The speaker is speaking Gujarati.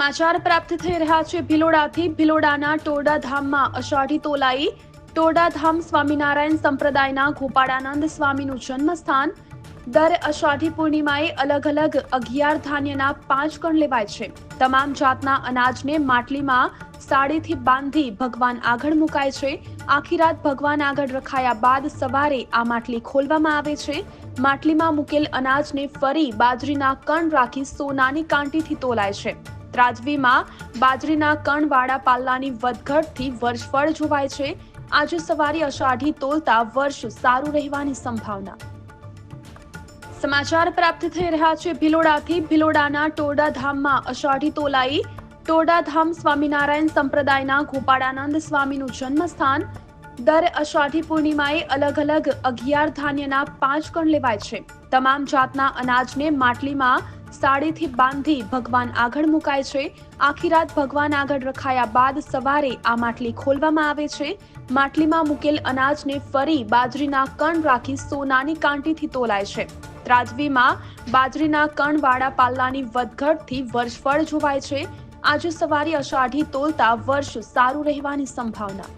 સમાચાર પ્રાપ્ત થઈ રહ્યા છે ભિલોડાથી। ભિલોડાના ટોરડા ધામમાં અષાઢી તોલાઈ। ટોરડા ધામ સ્વામિનારાયણ સંપ્રદાયના ગોપાળાનંદ સ્વામીનું જન્મસ્થાન। દર અષાઢી પૂર્ણિમાએ અલગ અલગ 11 ધાન્યના 5 કણ લેવાય છે। તમામ જાતના અનાજને માટલીમાં સાડીથી બાંધી ભગવાન આગળ મુકાય છે। આખી રાત ભગવાન આગળ રખાયા બાદ સવારે આ માટલી ખોલવામાં આવે છે। માટલીમાં મૂકેલ અનાજને ફરી બાજરીના કણ રાખી સોનાની કાંટીથી તોલાય છે। ત્રાજવીમાં બાજરીના કણવાળા પાલ્લાની વધઘટથી વર્ષફળ જોવાય છે। આજે સવારે અષાઢી તોલતા વર્ષ સારું રહેવાની સંભાવના। સમાચાર પ્રાપ્ત થઈ રહ્યા છે ભિલોડાથી। ભિલોડાના ટોરડા ધામમાં અષાઢી તોલાઈ। ટોરડા ધામ સ્વામિનારાયણ સંપ્રદાયના ગોપાળાનંદ સ્વામીનું જન્મસ્થાન। દર અષાઢી પૂર્ણિમાએ અલગ અલગ 11 ધાન્યના 5 કણ લેવાય છે। તમામ જાતના અનાજને માટલીમાં સાડીથી બાંધી ભગવાન આગળ મુકાય છે। આખી રાત ભગવાન આગળ રખાયા બાદ સવારે આ માટલી ખોલવામાં આવે છે। માટલીમાં મૂકેલ અનાજને ફરી બાજરીના કણ રાખી સોનાની કાંટીથી તોલાય છે। ત્રાજવીમાં બાજરીના કણવાળા પાલ્લાની વધઘટથી વર્ષફળ જોવાય છે। આજે સવારે અષાઢી તોલતા વર્ષ સારું રહેવાની સંભાવના।